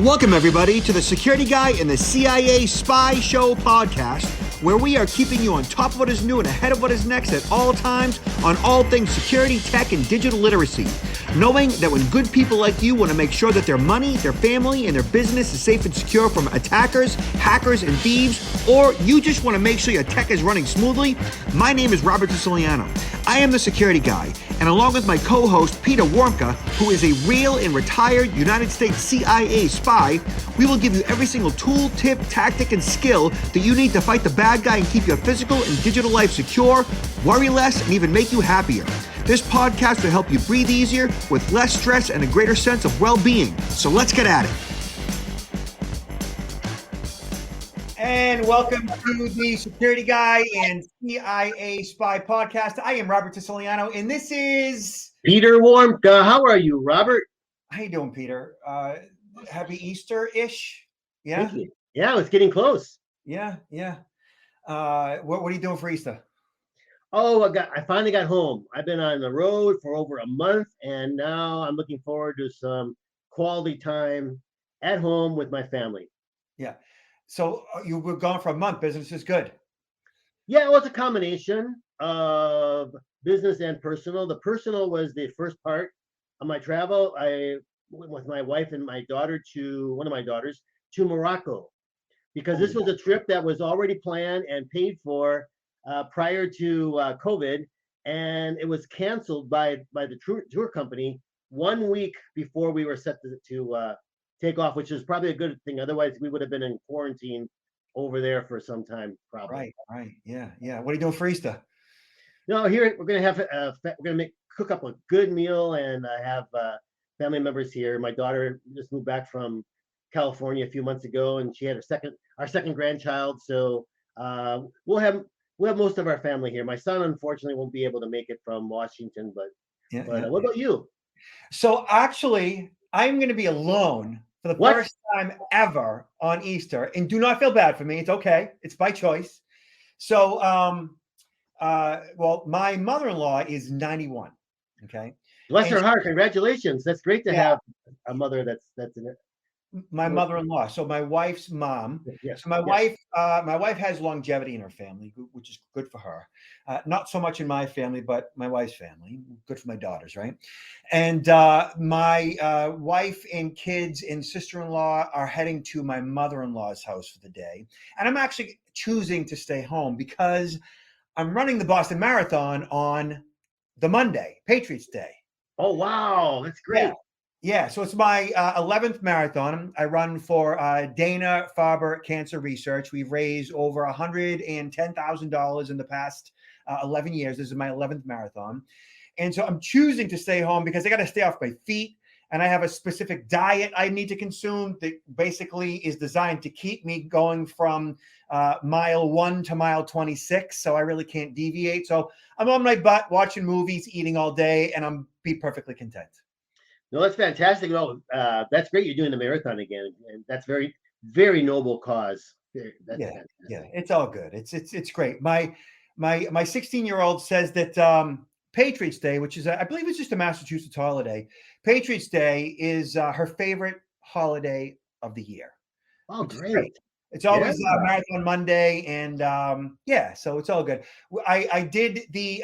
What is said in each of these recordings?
Welcome, everybody, to the Security Guy and the CIA Spy Show podcast, where we are keeping you on top of what is new and ahead of what is next at all times on all things security, tech, and digital literacy. Knowing that when good people like you want to make sure that their money, their family, and their business is safe and secure from attackers, hackers, and thieves, or you just want to make sure your tech is running smoothly, my name is Robert Siciliano. I am the Security Guy, and along with my co-host Peter Warmka, who is a real and retired United States CIA spy, we will give you every single tool, tip, tactic, and skill that you need to fight the bad guy and keep your physical and digital life secure, worry less, and even make you happier. This podcast will help you breathe easier with less stress and a greater sense of well-being. So let's get at it. And welcome to the Security Guy and CIA Spy podcast. I am Robert Siciliano, and this is Peter Warmka. How are you, Robert? How you doing, Peter? Happy Easter-ish? Yeah? Thank you. Yeah, it's getting close. Yeah. What are you doing for Easter? Oh, I finally got home. I've been on the road for over a month, and now I'm looking forward to some quality time at home with my family. Yeah. So you were gone for a month. Business is good. Yeah, it was a combination of business and personal. The personal was the first part of my travel. I went with my wife and my daughter one of my daughters to Morocco, because this was a trip that was already planned and paid for prior to COVID, and it was canceled by the tour company 1 week before we were set to take off, which is probably a good thing. Otherwise, we would have been in quarantine over there for some time, probably. Right. Yeah. What are you doing for Easter? No, here we're gonna cook up a good meal, and I have family members here. My daughter just moved back from California a few months ago, and she had our second grandchild. So we'll have most of our family here. My son, unfortunately, won't be able to make it from Washington, but what about you? So actually, I'm going to be alone for the first time ever on Easter, and do not feel bad for me. It's okay. It's by choice. So, well, my mother-in-law is 91. Okay. Bless her heart. Congratulations. That's great to have a mother that's in it. My mother-in-law, so my wife's mom. Yes, so my wife has longevity in her family, which is good for her. Not so much in my family, but my wife's family. Good for my daughters, right? And my wife and kids and sister-in-law are heading to my mother-in-law's house for the day. And I'm actually choosing to stay home because I'm running the Boston Marathon on the Monday, Patriots Day. Oh, wow. That's great. Yeah, so it's my 11th marathon. I run for Dana-Farber Cancer Research. We've raised over $110,000 in the past 11 years. This is my 11th marathon. And so I'm choosing to stay home because I got to stay off my feet. And I have a specific diet I need to consume that basically is designed to keep me going from mile 1 to mile 26. So I really can't deviate. So I'm on my butt watching movies, eating all day, and I'm be perfectly content. No, that's fantastic. No, that's great. You're doing the marathon again, and that's very, very noble cause. Yeah, it's all good. It's great. My 16-year-old says that Patriots Day, which is I believe it's just a Massachusetts holiday, Patriots Day is her favorite holiday of the year. Oh, great. It's always Marathon Monday, and so it's all good. I did the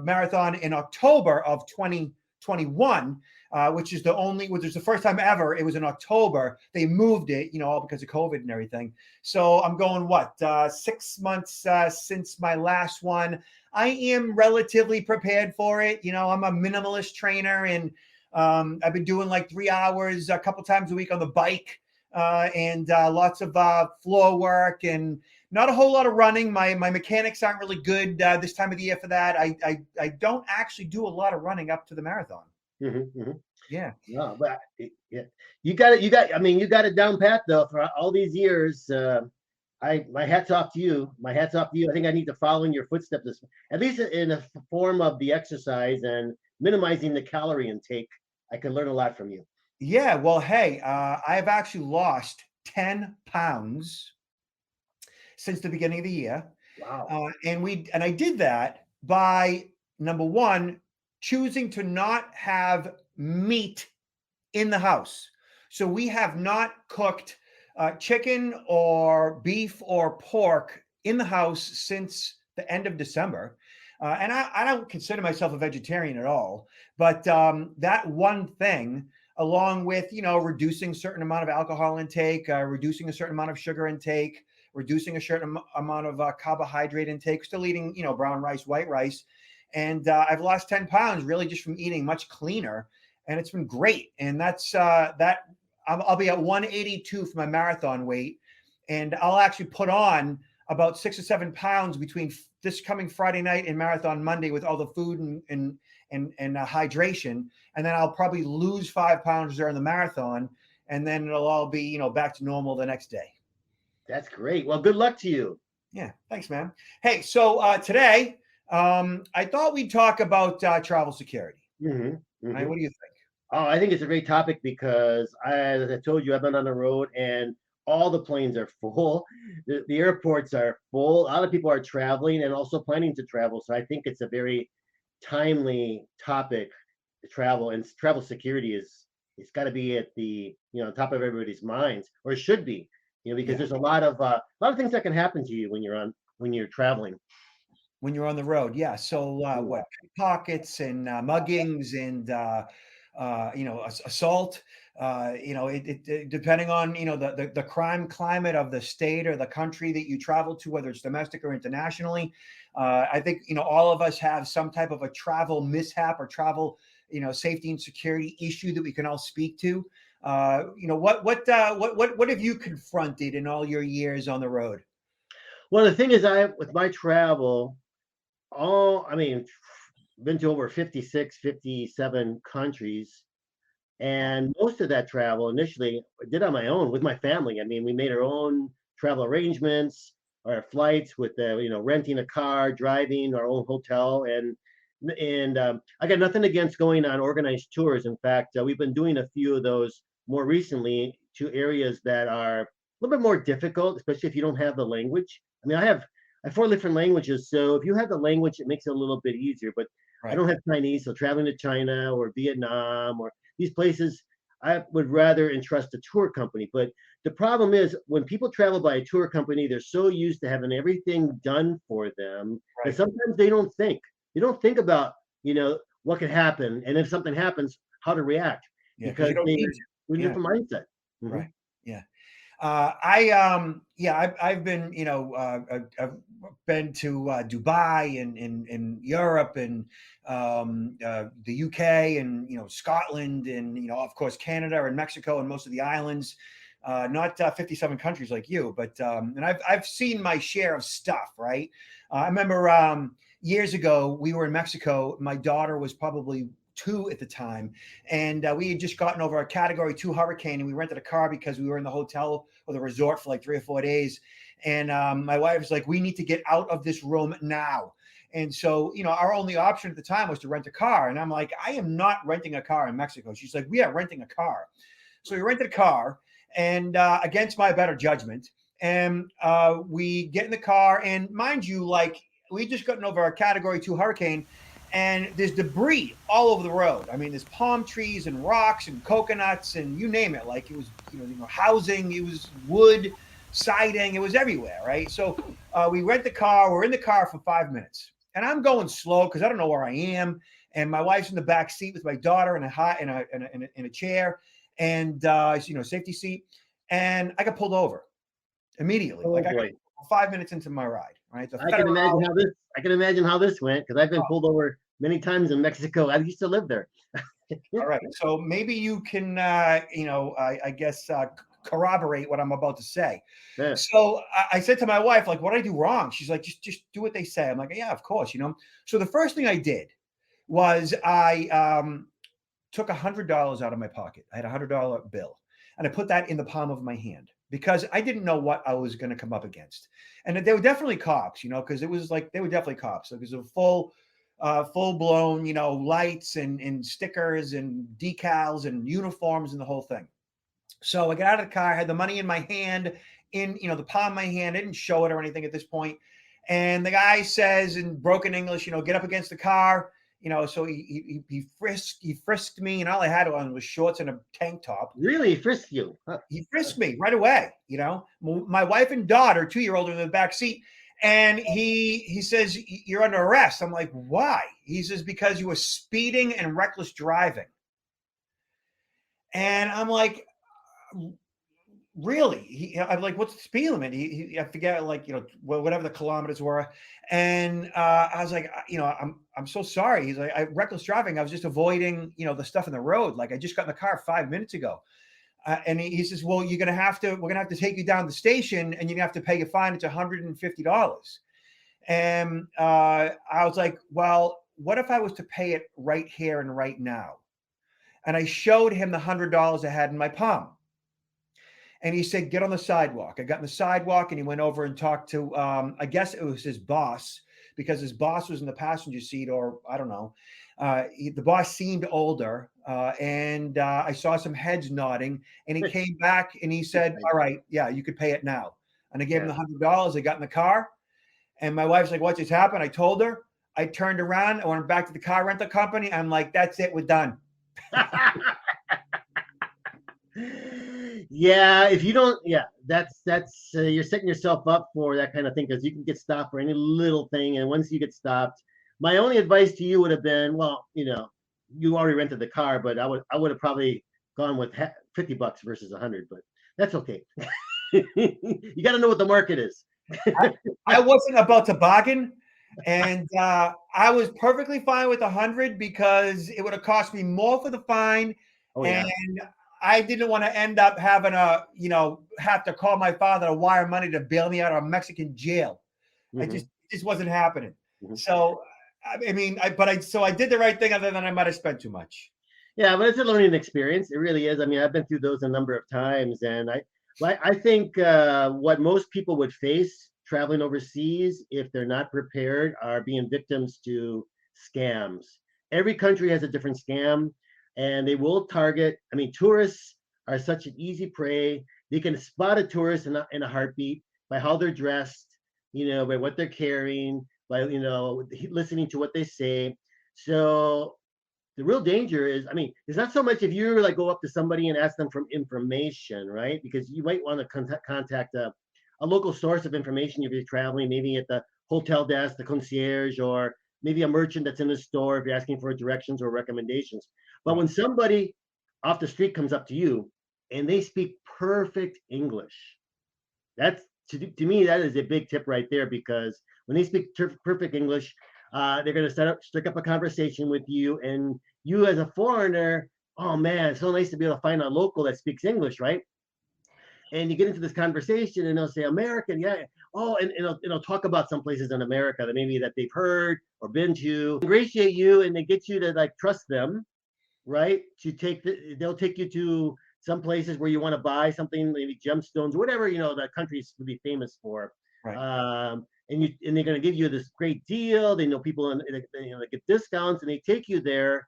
marathon in October of 2021, which is the first time ever it was in October. They moved it, all because of COVID and everything. So I'm going 6 months since my last one. I am relatively prepared for it. I'm a minimalist trainer, and I've been doing like 3 hours a couple times a week on the bike, and lots of floor work and not a whole lot of running. My mechanics aren't really good this time of the year for that. I don't actually do a lot of running up to the marathon. Mm-hmm, mm-hmm. Yeah. No, but you got it down pat though for all these years. My hat's off to you. My hat's off to you. I think I need to follow in your footsteps, at least in the form of the exercise and minimizing the calorie intake. I can learn a lot from you. Yeah. Well, hey, I've actually lost 10 pounds since the beginning of the year. Wow. And I did that by, number one, choosing to not have meat in the house. So we have not cooked chicken or beef or pork in the house since the end of December. And I don't consider myself a vegetarian at all, but that one thing, along with reducing a certain amount of alcohol intake, reducing a certain amount of sugar intake, reducing a certain amount of carbohydrate intake, still eating brown rice, white rice, and I've lost 10 pounds really just from eating much cleaner, and it's been great. And that's that. I'll be at 182 for my marathon weight, and I'll actually put on about 6 or 7 pounds between this coming Friday night and marathon Monday with all the food and hydration, and then I'll probably lose 5 pounds during the marathon, and then it'll all be back to normal the next day. That's great. Well, good luck to you. Yeah, thanks, man. Hey, so today I thought we'd talk about travel security. Right? What do you think? Oh, I think it's a great topic because as I told you, I've been on the road and all the planes are full. The airports are full. A lot of people are traveling and also planning to travel. So I think it's a very timely topic to travel, and travel security it's got to be at the top of everybody's minds, or it should be, because there's a lot of things that can happen to you when you're traveling. When you're on the road, yeah. So what pickpockets and muggings and assault. It depending on the crime climate of the state or the country that you travel to, whether it's domestic or internationally. I think all of us have some type of a travel mishap or travel safety and security issue that we can all speak to. What have you confronted in all your years on the road? Well, the thing is, with my travel, been to over 56, 57 countries. And most of that travel initially I did on my own with my family. I mean, we made our own travel arrangements, our flights with renting a car, driving our own hotel, and I got nothing against going on organized tours. In fact, we've been doing a few of those more recently to areas that are a little bit more difficult, especially if you don't have the language. I mean, I have 4 different languages, so if you have the language, it makes it a little bit easier. But I don't have Chinese, so traveling to China or Vietnam or these places, I would rather entrust a tour company. But the problem is when people travel by a tour company, they're so used to having everything done for them that sometimes they don't think. They don't think about, what could happen, and if something happens, how to react, because they're in a different mindset. Right. Yeah. I've been, I've been to Dubai and in Europe and the UK and Scotland and of course Canada and Mexico and most of the islands. Not 57 countries like you, but and I've seen my share of stuff. Right. I remember years ago we were in Mexico. My daughter was probably 2 at the time, and we had just gotten over a Category 2 hurricane, and we rented a car because we were in the hotel or the resort for like 3 or 4 days. And my wife was like, "We need to get out of this room now." And so, our only option at the time was to rent a car. And I'm like, "I am not renting a car in Mexico." She's like, "We are renting a car." So we rented a car, and against my better judgment, and we get in the car, and mind you, like we just gotten over a Category 2 hurricane. And there's debris all over the road. I mean, there's palm trees and rocks and coconuts and you name it. Like it was, housing, it was wood, siding, it was everywhere, right? So we rent the car. We're in the car for 5 minutes, and I'm going slow because I don't know where I am. And my wife's in the back seat with my daughter in a chair, and safety seat. And I got pulled over immediately. I got 5 minutes into my ride. Right? I can imagine how this went because I've been pulled over many times in Mexico. I used to live there. All right, so maybe you can, I guess, corroborate what I'm about to say. Yeah. So I said to my wife, like, "What did I do wrong?" She's like, "Just do what they say." I'm like, "Yeah, of course, So the first thing I did was I took $100 out of my pocket. I had a $100 bill, and I put that in the palm of my hand, because I didn't know what I was going to come up against. And they were definitely cops, because it was like, they were definitely cops. It was a full blown, lights and stickers and decals and uniforms and the whole thing. So I got out of the car, I had the money in my hand, in, the palm of my hand. I didn't show it or anything at this point. And the guy says in broken English, get up against the car, so he frisked me, and all I had on was shorts and a tank top. Really frisked you? Huh. He frisked me right away. My wife and daughter, 2-year-old, are in the back seat, and he says, "You're under arrest." I'm like, "Why?" He says, "Because you were speeding and reckless driving." And I'm like, really? I'm like, "What's the speed limit?" I forget, whatever the kilometers were. And I was like, I'm so sorry. He's like, reckless driving. I was just avoiding, the stuff in the road. Like, I just got in the car 5 minutes ago. And he says, "Well, we're gonna have to take you down to the station, and you're gonna have to pay your fine. It's $150." And I was like, "Well, what if I was to pay it right here and right now?" And I showed him the $100 I had in my palm. And he said, "Get on the sidewalk." I got on the sidewalk, and he went over and talked to, I guess it was his boss, because his boss was in the passenger seat, or I don't know. The boss seemed older, and I saw some heads nodding. And he came back and he said, "All right, yeah, you could pay it now." And I gave him the $100. I got in the car, and my wife's like, "What just happened?" I told her. I turned around. I went back to the car rental company. I'm like, "That's it. We're done." Yeah, if you don't, that's you're setting yourself up for that kind of thing, because you can get stopped for any little thing, and once you get stopped, my only advice to you would have been, well, you already rented the car, but I would have probably gone with $50 versus 100, but that's okay. You got to know what the market is. I wasn't about to bargain, and I was perfectly fine with 100, because it would have cost me more for the fine. Oh, yeah. And I didn't want to end up having have to call my father to wire money to bail me out of a Mexican jail. Mm-hmm. It just wasn't happening. Mm-hmm. So, I mean, I did the right thing, other than I might have spent too much. Yeah, but it's a learning experience. It really is. I mean, I've been through those a number of times, and I think what most people would face traveling overseas, if they're not prepared, are being victims to scams. Every country has a different scam, and they will target. I mean, tourists are such an easy prey. They can spot a tourist in a heartbeat by how they're dressed, by what they're carrying, by listening to what they say. So the real danger is, I mean, it's not so much if you like go up to somebody and ask them for information, right? Because you might want to contact a local source of information if you're traveling, maybe at the hotel desk, the concierge, or maybe a merchant that's in the store if you're asking for directions or recommendations. But when somebody off the street comes up to you and they speak perfect English, that's to me, that is a big tip right there, because when they speak perfect English, they're going to strike up a conversation with you, and you as a foreigner, oh man, it's so nice to be able to find a local that speaks English, right? And you get into this conversation, and they'll say American, yeah. Oh, and it'll talk about some places in America that maybe that they've heard or been to, ingratiate you, and they get you to like trust them, right? They'll take you to some places where you want to buy something, maybe gemstones, whatever the country's really famous for. Right. And they're going to give you this great deal. They know people, and they get discounts, and they take you there,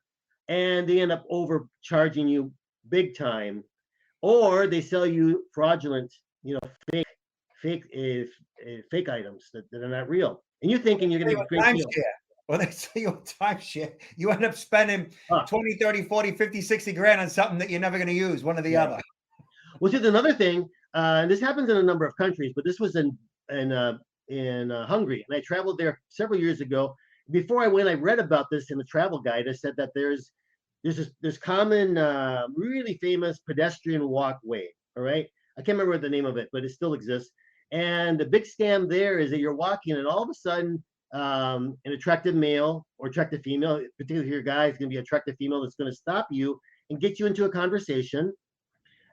and they end up overcharging you big time, or they sell you fraudulent, fake items that are not real, and you're thinking you're going to get a great deal. Well, they say you timeshare. You end up spending 20, 30, 40, 50, 60 grand on something that you're never going to use, one or the other. Which is another thing, and this happens in a number of countries, but this was in Hungary, and I traveled there several years ago. Before I went, I read about this in the travel guide. It said that there's common, really famous pedestrian walkway. All right, I can't remember the name of it, but it still exists. And the big scam there is that you're walking, and all of a sudden, an attractive male or attractive female, particularly if you're a guy, is going to be an attractive female that's going to stop you and get you into a conversation,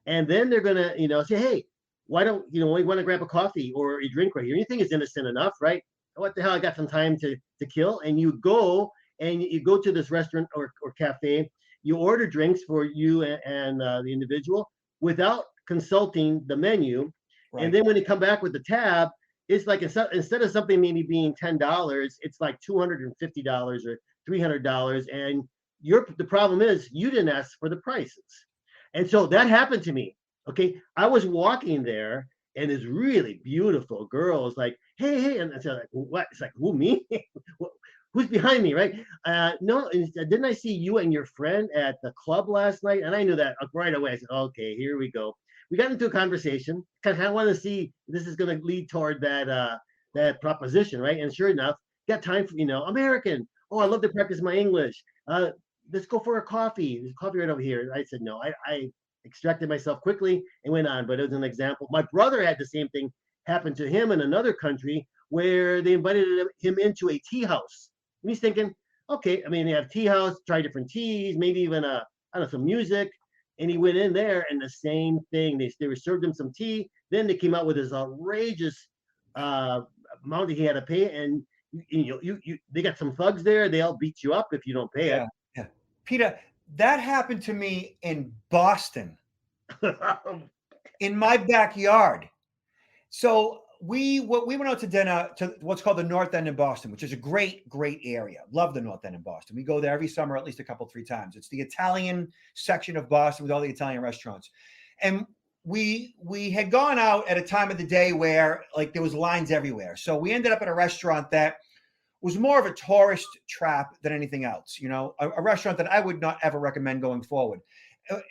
and then they're going to say, hey, why don't we want to grab a coffee or a drink right here? You think it's innocent enough, right? What the hell, I got some time to kill. And you go to this restaurant or cafe, you order drinks for you and the individual without consulting the menu. Right. And then when you come back with the tab, it's like instead of something maybe being $10, it's like $250 or $300. And the problem is you didn't ask for the prices. And so that happened to me. Okay, I was walking there, and this really beautiful girl was like, "Hey," and I said, "Like, what?" It's like, "Who, me? who's behind me, right? No, didn't I see you and your friend at the club last night? And I knew that right away. I said, okay, here we go. We got into a conversation. Kind of want to see this is going to lead toward that proposition, right? And sure enough, got time for American. Oh, I love to practice my English. Let's go for a coffee. There's coffee right over here. I said no. I extracted myself quickly and went on. But it was an example. My brother had the same thing happen to him in another country where they invited him into a tea house. And he's thinking, okay, I mean, they have tea house, try different teas, maybe even I don't know, some music. And he went in there, and the same thing. They served him some tea. Then they came out with this outrageous amount that he had to pay, and they got some thugs there. They'll beat you up if you don't pay Yeah, yeah. Peter, that happened to me in Boston, it. in my backyard. So we went out to dinner to what's called the North End in Boston, which is a great area. Love the North End in Boston. We go there every summer, at least a couple, 3 times. It's the Italian section of Boston with all the Italian restaurants. And we had gone out at a time of the day where like there was lines everywhere. So we ended up at a restaurant that was more of a tourist trap than anything else, a restaurant that I would not ever recommend going forward.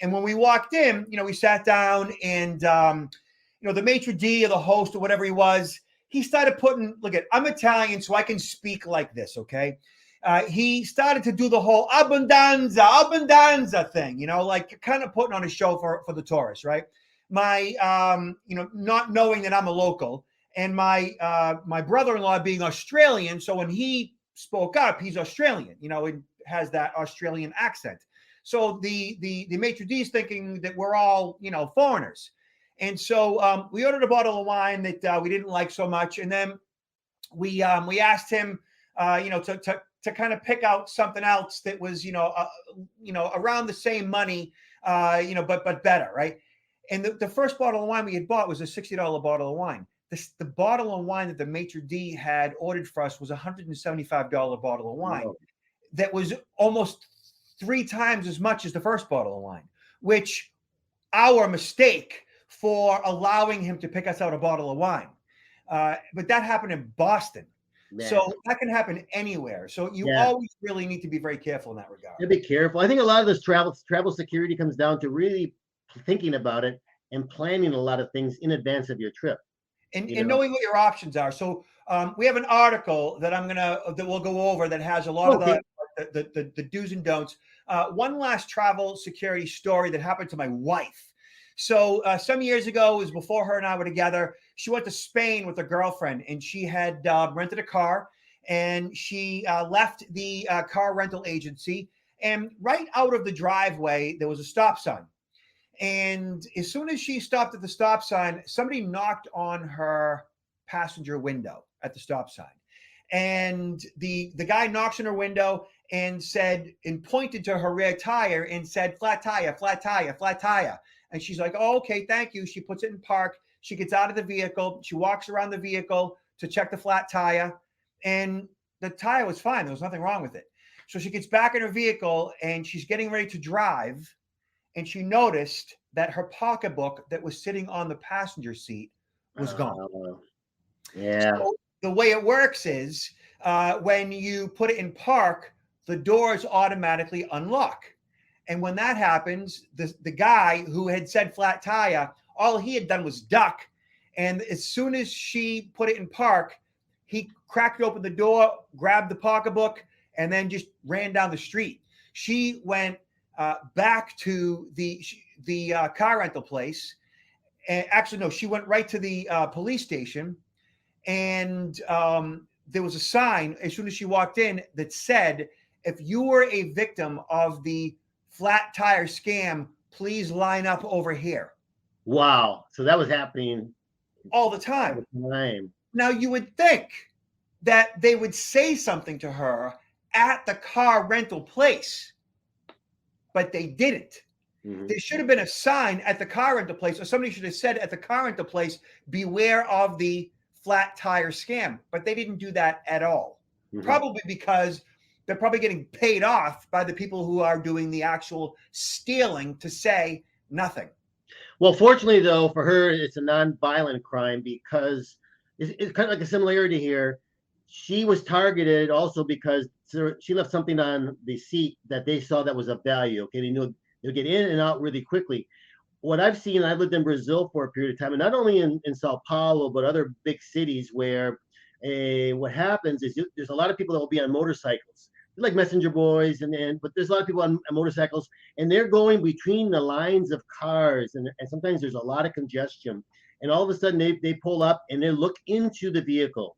And when we walked in, we sat down and, the maitre d' or the host or whatever he was, he started putting, look at, I'm Italian, so I can speak like this, okay? He started to do the whole abbondanza thing, like kind of putting on a show for the tourists, right? My, not knowing that I'm a local, and my brother-in-law being Australian, so when he spoke up, he's Australian, it has that Australian accent. So the maitre d' is thinking that we're all, foreigners. And so we ordered a bottle of wine that we didn't like so much, and then we asked him, to kind of pick out something else that was, around the same money, but better, right? And the first bottle of wine we had bought was a $60 bottle of wine. The bottle of wine that the maitre d' had ordered for us was a $175 bottle of wine. Whoa. That was almost 3 times as much as the first bottle of wine, which our mistake for allowing him to pick us out a bottle of wine. But that happened in Boston. Man. So that can happen anywhere. So you always really need to be very careful in that regard. Yeah, be careful. I think a lot of this travel security comes down to really thinking about it and planning a lot of things in advance of your trip. And knowing what your options are. So we have an article that we'll go over that has a lot of the do's and don'ts. One last travel security story that happened to my wife. So some years ago, it was before her and I were together. She went to Spain with her girlfriend, and she had rented a car, and she left the car rental agency. And right out of the driveway, there was a stop sign. And as soon as she stopped at the stop sign, somebody knocked on her passenger window at the stop sign. And the guy knocks on her window and pointed to her rear tire and said, flat tire, flat tire, flat tire. And she's like, oh, okay, thank you. She puts it in park. She gets out of the vehicle. She walks around the vehicle to check the flat tire. And the tire was fine. There was nothing wrong with it. So she gets back in her vehicle and she's getting ready to drive. And she noticed that her pocketbook that was sitting on the passenger seat was gone. Yeah. So the way it works is when you put it in park, the doors automatically unlock. And when that happens, the guy who had said flat tire, all he had done was duck. And as soon as she put it in park, he cracked open the door, grabbed the pocketbook, and then just ran down the street. She went back to the car rental place. And actually, no, she went right to the police station. And there was a sign as soon as she walked in that said, if you were a victim of the flat tire scam, please line up over here. Wow. So that was happening all the time. Time. Now you would think that they would say something to her at the car rental place, but they didn't. Mm-hmm. There should have been a sign at the car rental place, or somebody should have said at the car rental place, beware of the flat tire scam, but they didn't do that at all. Mm-hmm. Probably because they're probably getting paid off by the people who are doing the actual stealing to say nothing. Well, fortunately, though, for her, it's a non-violent crime because it's kind of like a similarity here. she was targeted also because she left something on the seat that they saw that was of value. Okay, they knew they'll get in and out really quickly. What I've seen, I've lived in Brazil for a period of time, and not only in Sao Paulo, but other big cities where what happens is there's a lot of people that will be on motorcycles, like messenger boys, but there's a lot of people on motorcycles, and they're going between the lines of cars, and sometimes there's a lot of congestion, and all of a sudden they pull up and they look into the vehicle.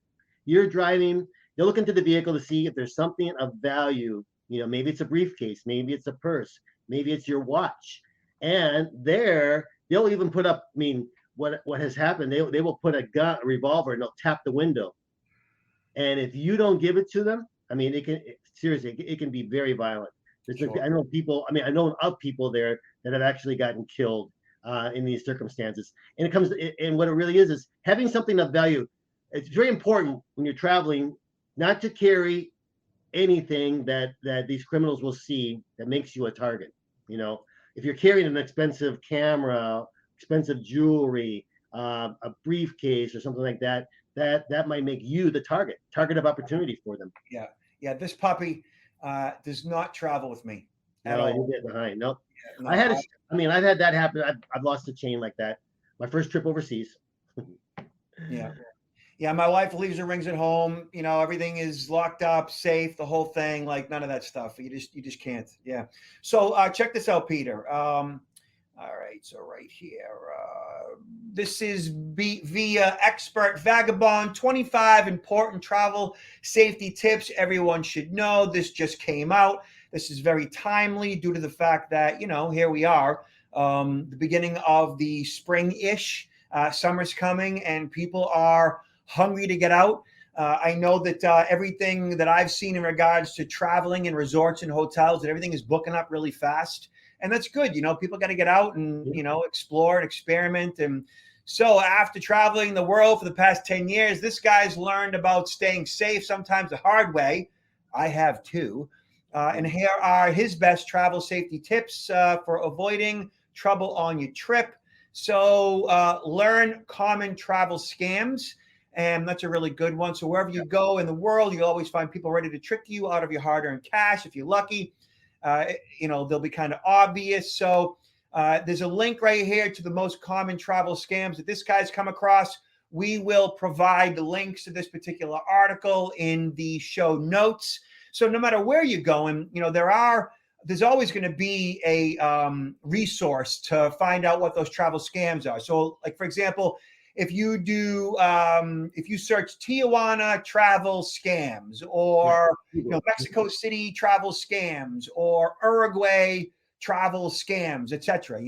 You're driving, they look into the vehicle to see if there's something of value. Maybe it's a briefcase, maybe it's a purse, maybe it's your watch. And they'll even put up, I mean, what has happened, they will put a revolver, and they'll tap the window. And if you don't give it to them, I mean, seriously, it can be very violent. Sure. I know people, I mean, I know of people there that have actually gotten killed in these circumstances. And what it really is having something of value. It's very important when you're traveling not to carry anything that these criminals will see that makes you a target. If you're carrying an expensive camera, expensive jewelry, a briefcase, or something like that, that might make you the target of opportunity for them. Yeah. This puppy does not travel with me at all. You get behind. Nope. No, I've had that happen. I've lost a chain like that. My first trip overseas. Yeah, my wife leaves her rings at home. Everything is locked up, safe, the whole thing. Like none of that stuff. You just can't. Yeah. So check this out, Peter. All right. So right here, this is via Expert Vagabond. 25 important travel safety tips everyone should know. This just came out. This is very timely due to the fact that here we are, the beginning of the spring-ish. Summer's coming, and people are hungry to get out. I know that everything that I've seen in regards to traveling and resorts and hotels, that everything is booking up really fast. And that's good. People got to get out and, explore and experiment. And so after traveling the world for the past 10 years, this guy's learned about staying safe, sometimes the hard way. I have too. And here are his best travel safety tips for avoiding trouble on your trip. So learn common travel scams. And that's a really good one. So wherever you go in the world, you'll always find people ready to trick you out of your hard-earned cash. If you're lucky, they'll be kind of obvious. So there's a link right here to the most common travel scams that this guy's come across. We will provide the links to this particular article in the show notes. So no matter where you're going, there's always going to be a resource to find out what those travel scams are. So like, for example, if you search Tijuana travel scams, or Mexico City travel scams, or Uruguay travel scams, etc.,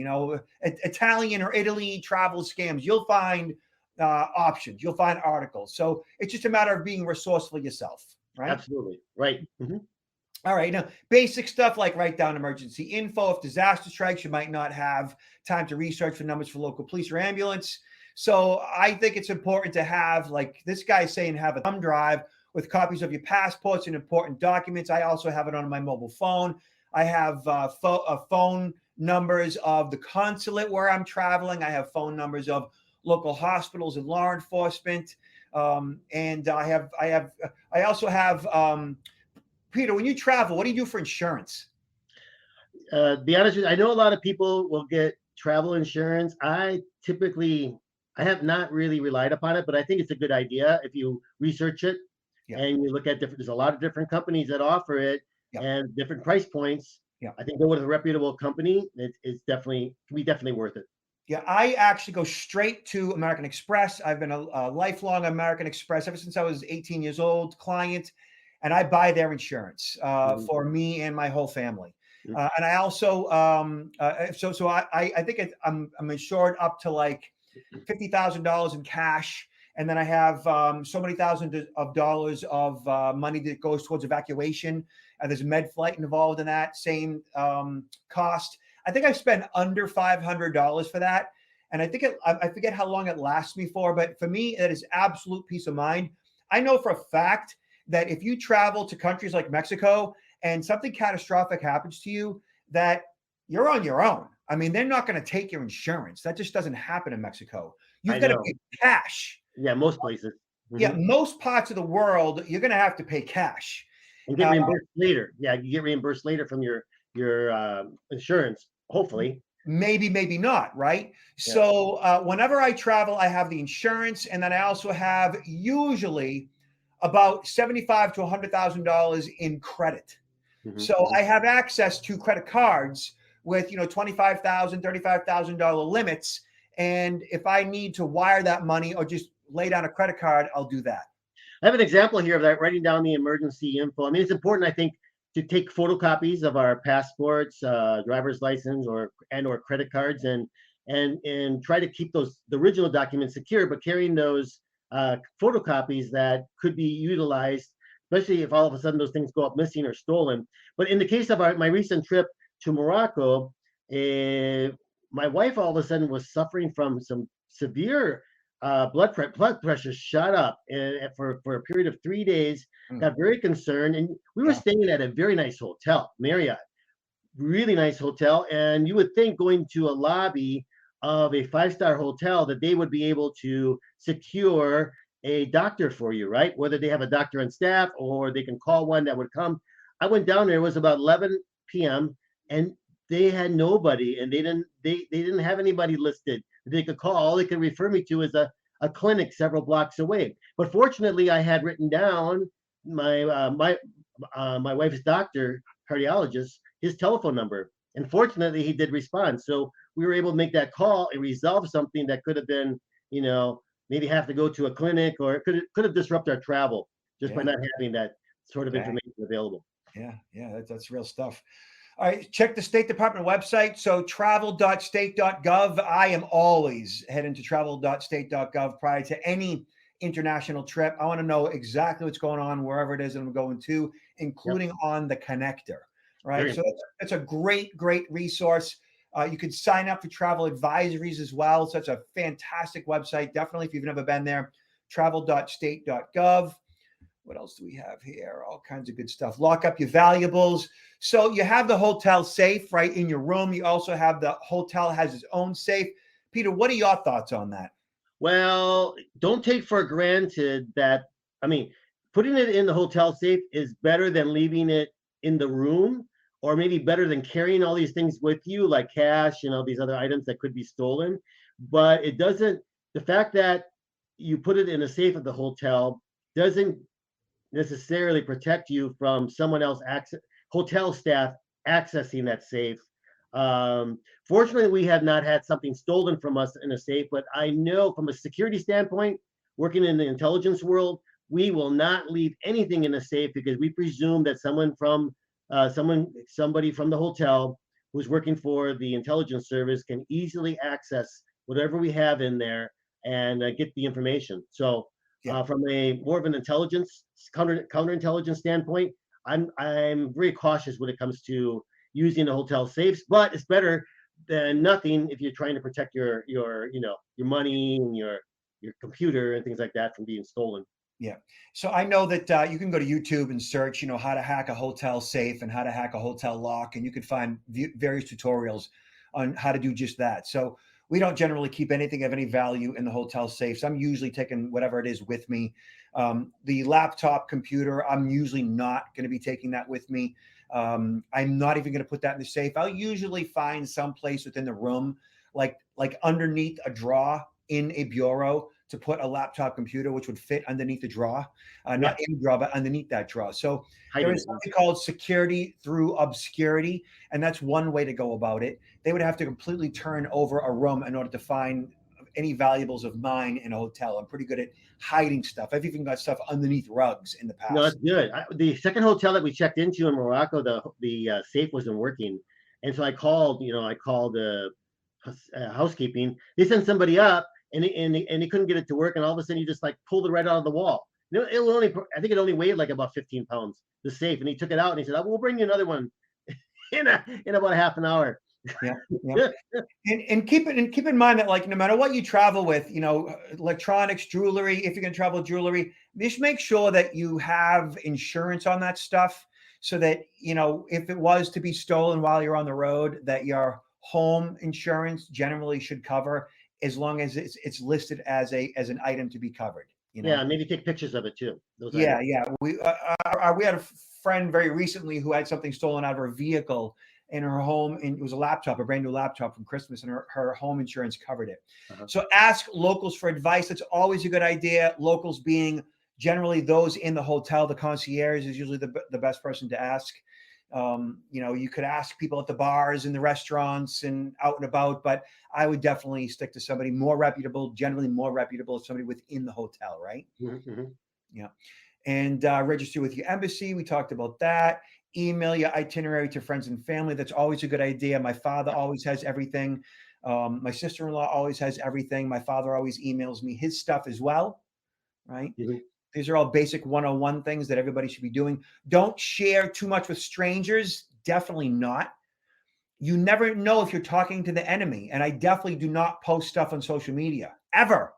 Italian or Italy travel scams, you'll find options, you'll find articles. So it's just a matter of being resourceful yourself, right? Absolutely, right. Mm-hmm. All right. Now, basic stuff like write down emergency info. If disaster strikes, you might not have time to research for numbers for local police or ambulance. So I think it's important to have, like this guy saying, have a thumb drive with copies of your passports and important documents. I also have it on my mobile phone. I have phone numbers of the consulate where I'm traveling. I have phone numbers of local hospitals and law enforcement. And I also have, Peter, when you travel, what do you do for insurance? Be honest with you, I know a lot of people will get travel insurance. I have not really relied upon it, but I think it's a good idea if you research it and you look at there's a lot of different companies that offer it and different price points. I think go with a reputable company. Can be definitely worth it. Yeah, I actually go straight to American Express. I've been a lifelong American Express ever since I was 18 years old client, and I buy their insurance for me and my whole family. And I also, I think I'm insured up to like $50,000 in cash. And then I have so many thousands of dollars of money that goes towards evacuation. There's a med flight involved in that, same cost. I think I've spent under $500 for that. And I think I forget how long it lasts me for, but for me, it is absolute peace of mind. I know for a fact that if you travel to countries like Mexico and something catastrophic happens to you, that you're on your own. I mean, they're not going to take your insurance. That just doesn't happen in Mexico. You've got to pay cash. Yeah, most places. Yeah, Mhm. most parts of the world, you're going to have to pay cash. And get reimbursed later. Yeah, you get reimbursed later from your insurance, hopefully. Maybe, maybe not, right? Yeah. So whenever I travel, I have the insurance, and then I also have usually about 75 to $100,000 in credit. Mhm, So mhm. I have access to credit cards with, 25,000, $35,000 limits. And if I need to wire that money or just lay down a credit card, I'll do that. I have an example here of that, writing down the emergency info. I mean, it's important, I think, to take photocopies of our passports, driver's license, or credit cards, and try to keep the original documents secure, but carrying those photocopies that could be utilized, especially if all of a sudden those things go up missing or stolen. But in the case of my recent trip to Morocco, my wife all of a sudden was suffering from some severe blood pressure shot up, and for a period of 3 days. Mm, Got very concerned, and we were yeah. staying at a very nice hotel, Marriott, really nice hotel. And you would think, going to a lobby of a five-star hotel, that they would be able to secure a doctor for you, right? Whether they have a doctor on staff or they can call one that would come. I went down there. It was about 11 p.m. and they had nobody, and they didn't have anybody listed that they could call. All they could refer me to is a clinic several blocks away. But fortunately, I had written down my wife's doctor, cardiologist, his telephone number. And fortunately, he did respond. So we were able to make that call and resolve something that could have been, maybe have to go to a clinic, or it could have disrupted our travel just by Yeah. not having that sort of Dang. information available. Yeah. Yeah. That's real stuff. All right. Check the State Department website. So travel.state.gov. I am always heading to travel.state.gov prior to any international trip. I want to know exactly what's going on wherever it is that I'm going to, Yep, including on the connector. Right. very So important. that's a great, great resource. You can sign up for travel advisories as well. So it's a fantastic website. Definitely, if you've never been there, travel.state.gov. What else do we have here? All kinds of good stuff. Lock up your valuables. So you have the hotel safe right in your room. You also have the hotel has its own safe. Peter, what are your thoughts on that? Well, don't take for granted that, I mean, putting it in the hotel safe is better than leaving it in the room, or maybe better than carrying all these things with you, like cash and all these other items that could be stolen. But it doesn't, the fact that you put it in a safe at the hotel doesn't necessarily protect you from someone else hotel staff accessing that safe. Fortunately, we have not had something stolen from us in a safe, but I know from a security standpoint, working in the intelligence world, we will not leave anything in a safe, because we presume that somebody from the hotel who's working for the intelligence service can easily access whatever we have in there and get the information. So Yeah. from a more of an intelligence counterintelligence standpoint, I'm very cautious when it comes to using the hotel safes, but it's better than nothing if you're trying to protect your money and your computer and things like that from being stolen. Yeah. So I know that you can go to YouTube and search, how to hack a hotel safe and how to hack a hotel lock, and you can find various tutorials on how to do just that. So we don't generally keep anything of any value in the hotel safes. I'm usually taking whatever it is with me. The laptop computer, I'm usually not going to be taking that with me. I'm not even going to put that in the safe. I'll usually find some place within the room, like underneath a drawer in a bureau, to put a laptop computer, which would fit underneath the drawer, Yeah, not in the drawer, but underneath that drawer. So there hiding is it. something called security through obscurity, and that's one way to go about it. They would have to completely turn over a room in order to find any valuables of mine in a hotel. I'm pretty good at hiding stuff. I've even got stuff underneath rugs in the No, that's past. good. The second hotel that we checked into in Morocco, the safe wasn't working, and so I called housekeeping. They sent somebody up, and they couldn't get it to work, and all of a sudden you just like pulled it right out of the wall. I think it only weighed like about 15 pounds, the safe, and he took it out and he said, "We'll bring you another one in about a half an hour." Yeah, yeah. And keep in mind that, like, no matter what you travel with, electronics, jewelry, if you're going to travel with jewelry, just make sure that you have insurance on that stuff, so that if it was to be stolen while you're on the road, that your home insurance generally should cover, as long as it's listed as an item to be covered. you know? Yeah, maybe take pictures of it too. Those Yeah, items. yeah. We had a friend very recently who had something stolen out of her vehicle in her home, and it was a laptop, a brand new laptop from Christmas, and her home insurance covered it. Uh-huh. So ask locals for advice. That's always a good idea. Locals being generally those in the hotel. The concierge is usually the best person to ask. You know, you could ask people at the bars and the restaurants and out and about, but I would definitely stick to somebody more reputable, generally more reputable, somebody within the hotel, right? Mm-hmm. Yeah. And register with your embassy. We talked about that. Email your itinerary to friends and family. That's always a good idea. My father always has everything. My sister-in-law always has everything. My father always emails me his stuff as well, right? Mm-hmm. These are all basic 101 things that everybody should be doing. Don't share too much with strangers. Definitely not. You never know if you're talking to the enemy. And I definitely do not post stuff on social media ever.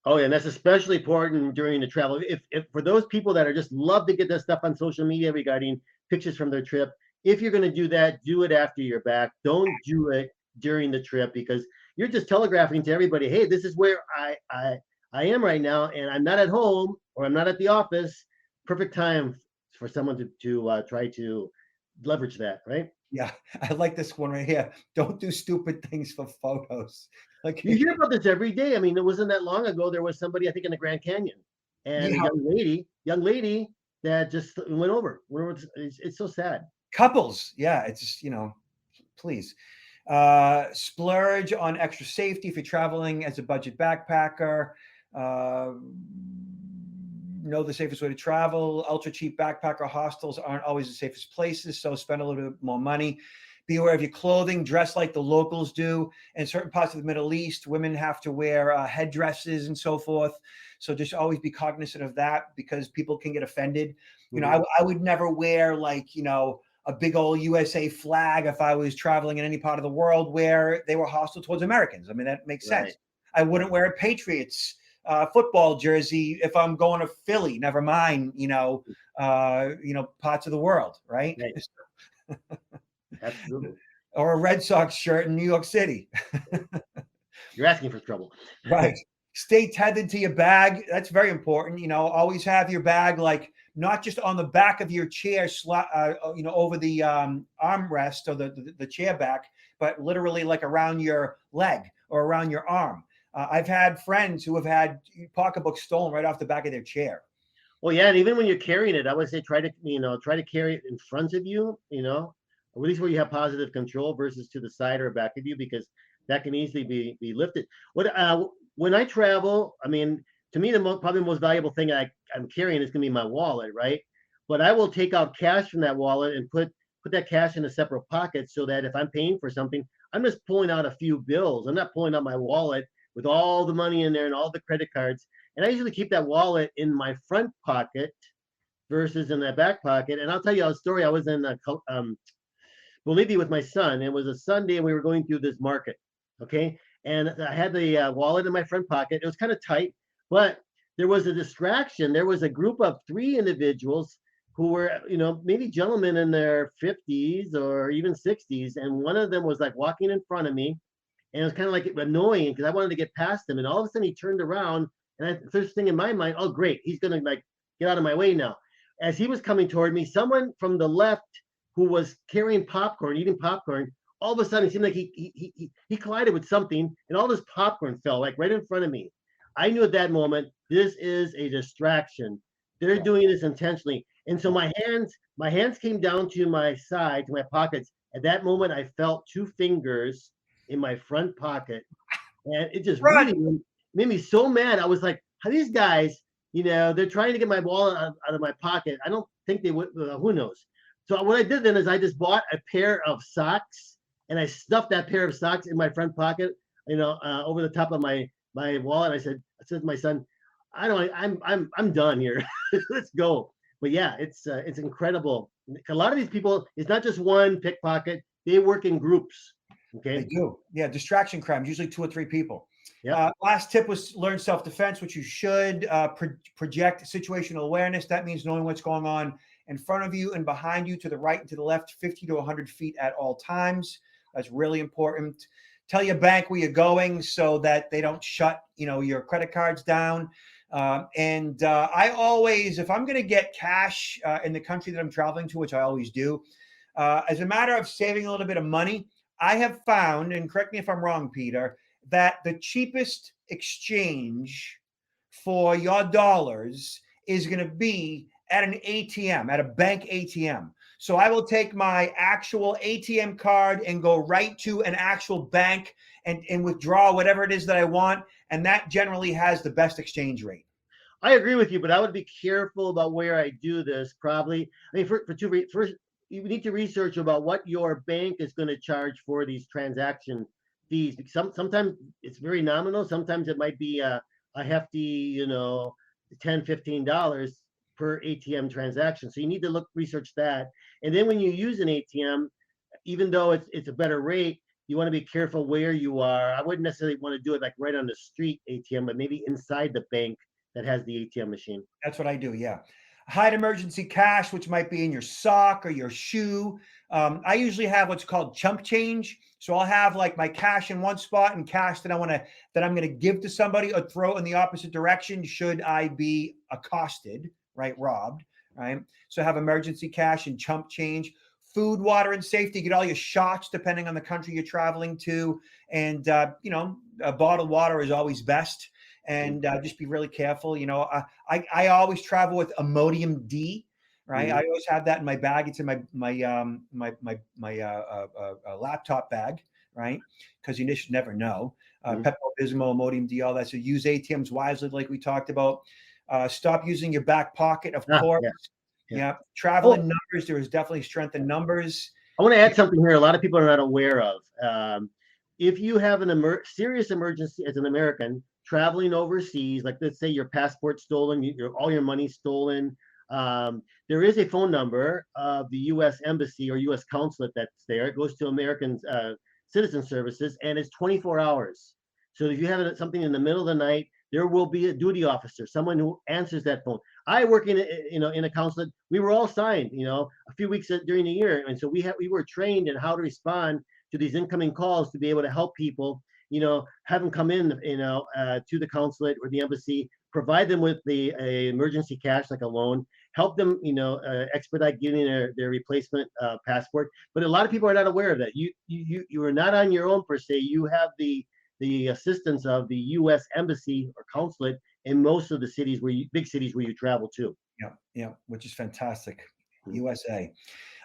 Oh, yeah, and that's especially important during the travel. If for those people that are just love to get their stuff on social media regarding pictures from their trip, if you're going to do that, do it after you're back. Don't do it during the trip because you're just telegraphing to everybody, hey, this is where I am right now, and I'm not at home or I'm not at the office. Perfect time for someone to try to leverage that, right? Yeah, I like this one right here. Don't do stupid things for photos. Like, You hear about this every day. I mean, it wasn't that long ago. There was somebody, I think, in the Grand Canyon, and a yeah, young lady that just went over. It's so sad. couples. Yeah, it's just, you know, please. Splurge on extra safety if you're traveling as a budget backpacker. Uh, know the safest way to travel. Ultra cheap backpacker hostels aren't always the safest places, so spend a little bit more money. Be aware of your clothing. Dress like the locals do. In certain parts of the Middle East, women have to wear headdresses and so forth. So just always be cognizant of that because people can get offended. You know, I would never wear like, you know, a big old USA flag if I was traveling in any part of the world where they were hostile towards Americans. I mean, that makes sense. Right. I wouldn't wear a Patriots football jersey if I'm going to Philly. Never mind, you know, parts of the world, right? Right. Absolutely. Or a Red Sox shirt in New York City. You're asking for trouble. Right. Stay tethered to your bag. That's very important. You know, always have your bag like not just on the back of your chair, over the armrest or the chair back, but literally like around your leg or around your arm. I've had friends who have had pocketbooks stolen right off the back of their chair. Well, yeah, and even when you're carrying it, I would say try to carry it in front of you, or at least where you have positive control versus to the side or back of you, because that can easily be lifted. When I travel, I mean, to me, probably the most valuable thing I'm carrying is going to be my wallet, right? But I will take out cash from that wallet and put that cash in a separate pocket so that if I'm paying for something, I'm just pulling out a few bills. I'm not pulling out my wallet with all the money in there and all the credit cards. And I usually keep that wallet in my front pocket versus in that back pocket. And I'll tell you a story. I was in Bolivia with my son. It was a Sunday and we were going through this market. Okay. And I had the wallet in my front pocket. It was kind of tight, but there was a distraction. There was a group of 3 individuals who were, maybe gentlemen in their 50s or even 60s. And one of them was like walking in front of me. And it was kind of like annoying because I wanted to get past him. And all of a sudden he turned around and first thing in my mind, oh, great, he's going to like get out of my way now. As he was coming toward me, someone from the left who was carrying popcorn, eating popcorn, all of a sudden it seemed like he collided with something and all this popcorn fell like right in front of me. I knew at that moment, this is a distraction. They're doing this intentionally. And so my hands came down to my side, to my pockets. At that moment, I felt 2 fingers in my front pocket. And it just really made me so mad. I was like, how these guys, they're trying to get my wallet out of my pocket. I don't think they would, who knows? So what I did then is I just bought a pair of socks and I stuffed that pair of socks in my front pocket, over the top of my wallet. I said to my son, I'm done here. Let's go. But yeah, it's incredible. A lot of these people, it's not just one pickpocket. They work in groups. Okay. They do. Yeah. Distraction crimes, usually 2 or 3 people. Yeah. Last tip was learn self-defense, which you should. Project situational awareness. That means knowing what's going on in front of you and behind you, to the right and to the left, 50 to 100 feet at all times. That's really important. Tell your bank where you're going so that they don't shut, your credit cards down. I always, if I'm going to get cash in the country that I'm traveling to, which I always do, as a matter of saving a little bit of money, I have found, and correct me if I'm wrong, Peter, that the cheapest exchange for your dollars is going to be at an ATM, at a bank ATM. So I will take my actual ATM card and go right to an actual bank and withdraw whatever it is that I want. And that generally has the best exchange rate. I agree with you, but I would be careful about where I do this. Probably, I mean, for first, you need to research about what your bank is going to charge for these transaction fees. Sometimes it's very nominal. Sometimes it might be a hefty, $10, $15 per ATM transaction. So you need to research that. And then when you use an ATM, even though it's a better rate, you want to be careful where you are. I wouldn't necessarily want to do it like right on the street ATM, but maybe inside the bank that has the ATM machine. That's what I do. Yeah. Hide emergency cash, which might be in your sock or your shoe. I usually have what's called chump change. So I'll have like my cash in one spot and cash that I'm going to give to somebody or throw in the opposite direction should I be accosted, right? Robbed, right? So I have emergency cash and chump change. Food, water, and safety. Get all your shots depending on the country you're traveling to, and a bottled water is always best. And just be really careful. I always travel with Imodium D, right? Mhm. I always have that in my bag. It's in my laptop bag, right? Because you just never know. Mhm. Pepto-Bismol, Imodium D, all that. So use ATMs wisely, like we talked about. Stop using your back pocket, of course. Yeah. Yeah. Travel in numbers. There is definitely strength in numbers. I want to add something here. A lot of people are not aware of. If you have an serious emergency as an American traveling overseas, like let's say your passport stolen, all your money stolen, there is a phone number of the U.S. Embassy or U.S. Consulate that's there. It goes to American Citizen Services, and it's 24 hours. So if you have something in the middle of the night, there will be a duty officer, someone who answers that phone. I work in a consulate. We were all signed, a few weeks during the year, and so we were trained in how to respond to these incoming calls to be able to help people. Have them come in, to the consulate or the embassy, provide them with the emergency cash like a loan, help them, expedite getting their replacement passport. But a lot of people are not aware of that. You are not on your own per se. You have the assistance of the U.S. Embassy or consulate in most of the cities big cities where you travel to. Yeah, which is fantastic. Mhm. USA.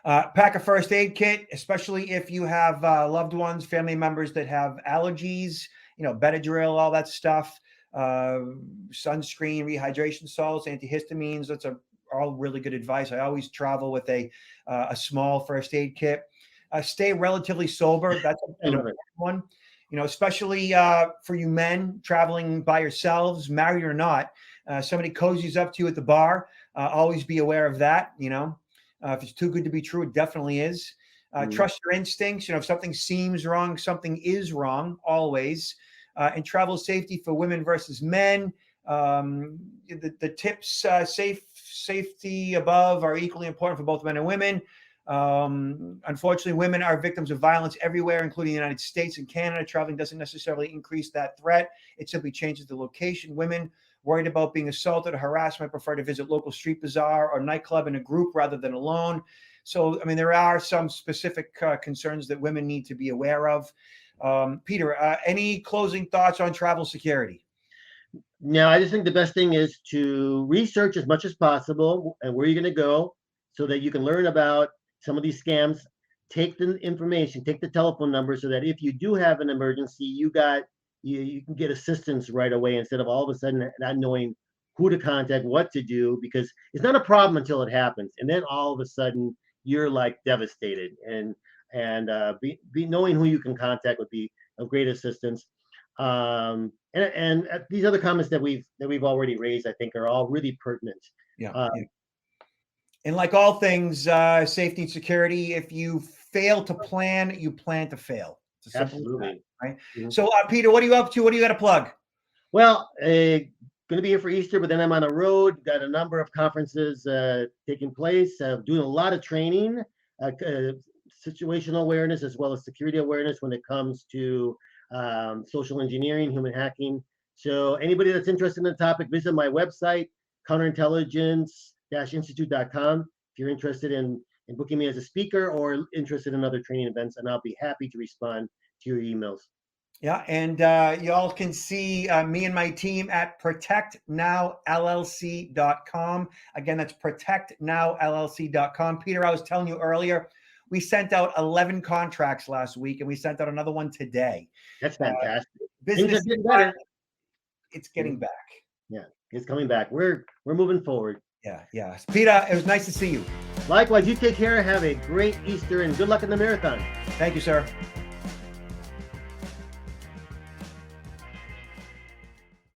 Pack a first aid kit, especially if you have loved ones, family members that have allergies, Benadryl, all that stuff, sunscreen, rehydration salts, antihistamines. That's all really good advice. I always travel with a small first aid kit. Stay relatively sober. That's an important one. Especially for you men traveling by yourselves, married or not. Somebody cozies up to you at the bar. Always be aware of that. If it's too good to be true, it definitely is. Trust your instincts. If something seems wrong, something is wrong always. And travel safety for women versus men. The tips, safety above, are equally important for both men and women. Unfortunately, women are victims of violence everywhere, including the United States and Canada. Traveling doesn't necessarily increase that threat. It simply changes the location. Women worried about being assaulted or harassed might prefer to visit local street bazaar or nightclub in a group rather than alone. So, there are some specific concerns that women need to be aware of. Peter, any closing thoughts on travel security? No, I just think the best thing is to research as much as possible and where you're going to go so that you can learn about some of these scams. Take the information, take the telephone number so that if you do have an emergency, you can get assistance right away instead of all of a sudden not knowing who to contact, what to do, because it's not a problem until it happens. And then all of a sudden you're like devastated, and be knowing who you can contact would be of great assistance. And these other comments that we've already raised, I think, are all really pertinent. Yeah. And like all things, safety and security, if you fail to plan, you plan to fail. It's as simple as that, Absolutely. right? Mhm. So, Peter, what are you up to? What do you got to plug? Well, going to be here for Easter, but then I'm on the road. Got a number of conferences taking place. Doing a lot of training, situational awareness as well as security awareness when it comes to social engineering, human hacking. So anybody that's interested in the topic, visit my website, counterintelligence-institute.com. If you're interested in booking me as a speaker or interested in other training events, and I'll be happy to respond to your emails. Yeah, and y'all can see me and my team at protectnowllc.com. Again, that's protectnowllc.com. Peter, I was telling you earlier, we sent out 11 contracts last week, and we sent out another one today. That's fantastic. Business Things are getting better. It's getting back. Yeah, it's coming back. We're moving forward. Yeah. Peter, it was nice to see you. Likewise, you take care. Have a great Easter and good luck in the marathon. Thank you, sir.